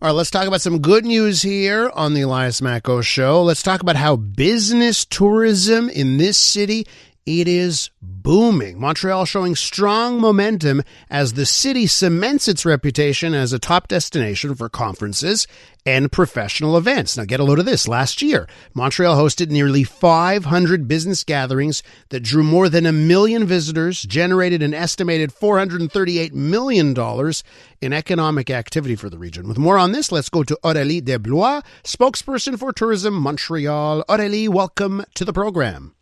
All right, let's talk about some good news here on the Elias Macko Show. Let's talk about how business tourism in this city, it is booming. Montreal showing strong momentum as the city cements its reputation as a top destination for conferences and professional events. Now, get a load of this. Last year, Montreal hosted nearly 500 business gatherings that drew more than 1 million visitors, generated an estimated $438 million in economic activity for the region. With more on this, let's go to Aurélie de Blois, spokesperson for Tourism Montreal. Aurélie, welcome to the program.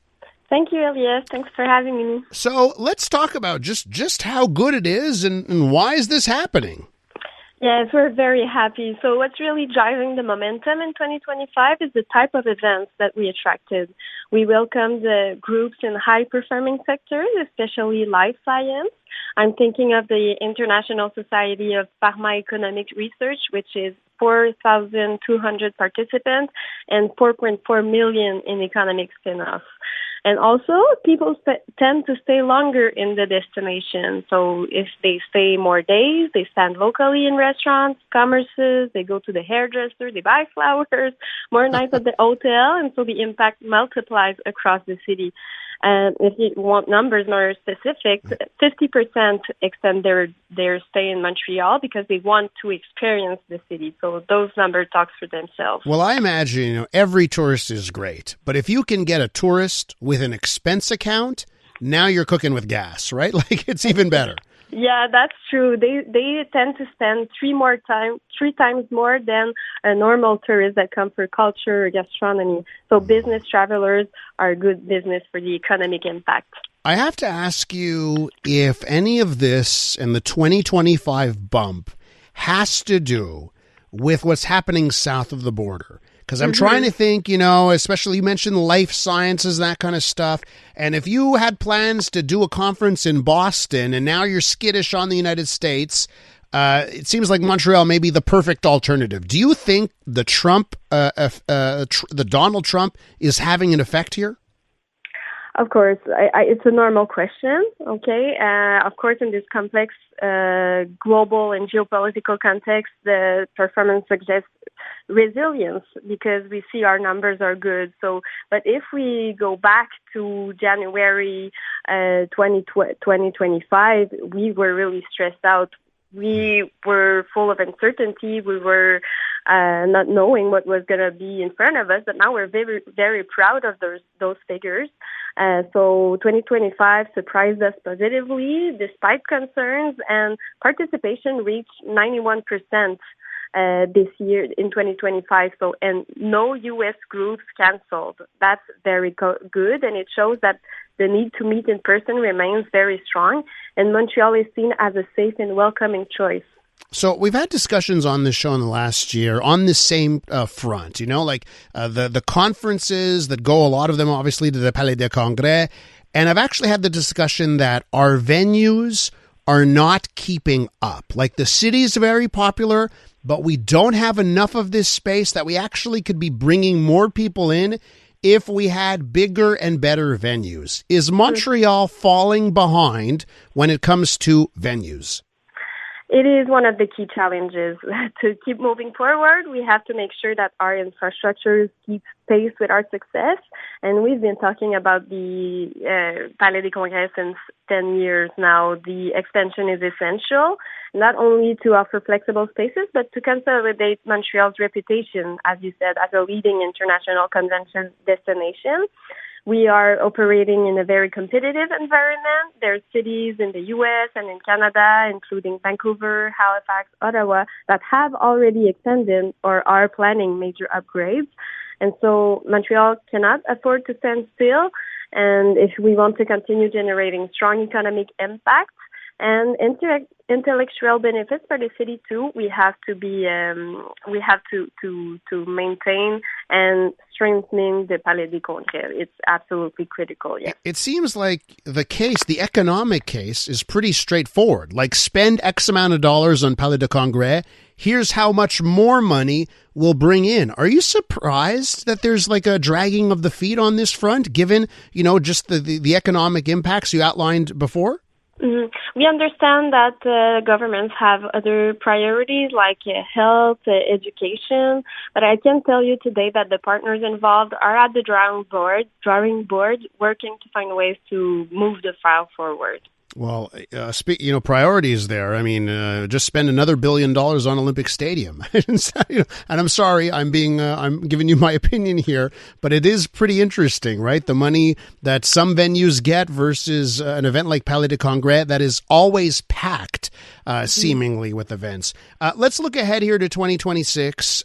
Thank you, Elias. Thanks for having me. So let's talk about just how good it is and why is this happening? Yes, we're very happy. So what's really driving the momentum in 2025 is the type of events that we attracted. We welcomed the groups in high-performing sectors, especially life science. I'm thinking of the International Society of Pharmacoeconomic Research, which is 4,200 participants and 4.4 million in economic spin-offs. And also, people tend to stay longer in the destination. So if they stay more days, they stand locally in restaurants, commerces, they go to the hairdresser, they buy flowers, more nights at the hotel, and so the impact multiplies across the city. And if you want numbers more specific, 50% extend their stay in Montreal because they want to experience the city. So those numbers talk for themselves. Well, I imagine, every tourist is great. But if you can get a tourist with an expense account, now you're cooking with gas, right? Like, it's even better. Yeah, that's true. They tend to spend three times more than a normal tourist that come for culture or gastronomy. So business travelers are good business for the economic impact. I have to ask you if any of this and the 2025 bump has to do with what's happening south of the border. Because I'm trying to think, especially you mentioned life sciences, that kind of stuff. And if you had plans to do a conference in Boston and now you're skittish on the United States, it seems like Montreal may be the perfect alternative. Do you think the Donald Trump is having an effect here? Of course, it's a normal question, okay? Of course, in this complex global and geopolitical context, the performance suggests resilience because we see our numbers are good. So, but if we go back to January 2025, we were really stressed out. We were full of uncertainty. We were not knowing what was going to be in front of us, but now we're very, very proud of those figures. So 2025 surprised us positively despite concerns, and participation reached 91% this year in 2025. So, and no U.S. groups canceled. That's very good, and it shows that the need to meet in person remains very strong, and Montreal is seen as a safe and welcoming choice. So we've had discussions on this show in the last year on the same front, the conferences that go, a lot of them obviously to the Palais des Congrès. And I've actually had the discussion that our venues are not keeping up. Like, the city's very popular, but we don't have enough of this space that we actually could be bringing more people in if we had bigger and better venues. Is Montreal falling behind when it comes to venues? It is one of the key challenges. To keep moving forward, we have to make sure that our infrastructures keep pace with our success. And we've been talking about the Palais des Congrès since 10 years now. The expansion is essential, not only to offer flexible spaces, but to consolidate Montreal's reputation, as you said, as a leading international convention destination. We are operating in a very competitive environment. There are cities in the U.S. and in Canada, including Vancouver, Halifax, Ottawa, that have already extended or are planning major upgrades. And so Montreal cannot afford to stand still. And if we want to continue generating strong economic impact and intellectual benefits for the city too, we have to be to maintain and strengthening the Palais des Congrès. It's absolutely critical. Yes. It seems like the economic case is pretty straightforward. Like, spend X amount of dollars on Palais des Congrès. Here's how much more money we'll bring in. Are you surprised that there's like a dragging of the feet on this front, given, just the economic impacts you outlined before? We understand that governments have other priorities like health, education, but I can tell you today that the partners involved are at the drawing board, working to find ways to move the file forward. Well, priorities there. I mean, just spend another $1 billion on Olympic Stadium. And I'm sorry, I'm giving you my opinion here, but it is pretty interesting, right? The money that some venues get versus an event like Palais de Congrès that is always packed, seemingly with events. Let's look ahead here to 2026.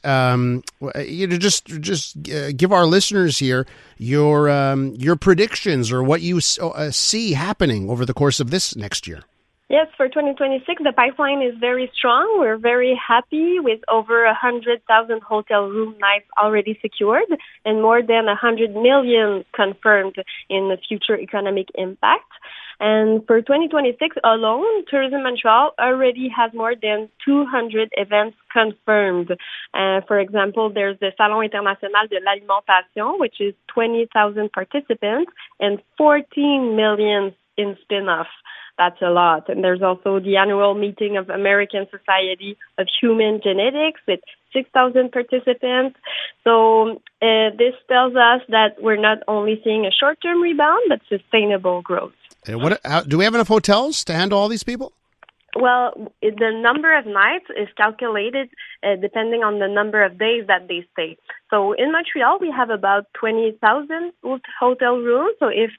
Just give our listeners here your predictions or what you see happening over the course of this next year. Yes, for 2026, the pipeline is very strong. We're very happy with over 100,000 hotel room nights already secured and more than 100 million confirmed in the future economic impact. And for 2026 alone, Tourism Montreal already has more than 200 events confirmed. For example, there's the Salon International de l'Alimentation, which is 20,000 participants and 14 million in spin-off. That's a lot. And there's also the annual meeting of American Society of Human Genetics with 6,000 participants. So this tells us that we're not only seeing a short-term rebound, but sustainable growth. Do we have enough hotels to handle all these people? Well, the number of nights is calculated depending on the number of days that they stay. So in Montreal, we have about 20,000 hotel rooms. So if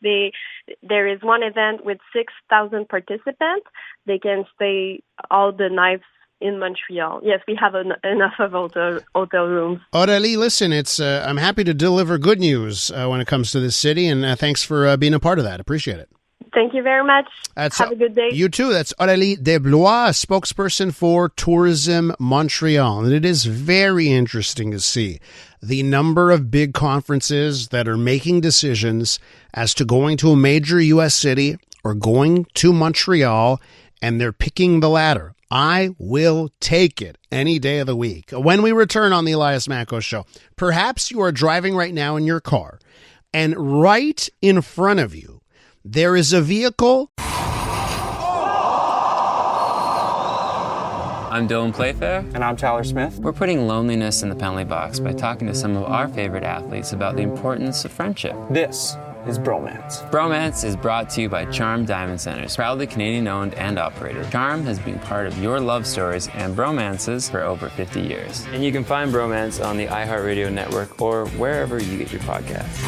there is one event with 6,000 participants, they can stay all the nights in Montreal. Yes, we have enough of hotel rooms. Aurélie, listen, I'm happy to deliver good news when it comes to this city, and thanks for being a part of that. Appreciate it. Thank you very much. Have a good day. You too. That's Aurélie de Blois, spokesperson for Tourism Montreal. And it is very interesting to see the number of big conferences that are making decisions as to going to a major U.S. city or going to Montreal, and they're picking the latter. I will take it any day of the week. When we return on the Elias Macko Show, perhaps you are driving right now in your car, and right in front of you, there is a vehicle. I'm Dylan Playfair. And I'm Tyler Smith. We're putting loneliness in the penalty box by talking to some of our favorite athletes about the importance of friendship. This is Bromance. Bromance is brought to you by Charm Diamond Centers, proudly Canadian-owned and operated. Charm has been part of your love stories and bromances for over 50 years. And you can find Bromance on the iHeartRadio network or wherever you get your podcasts.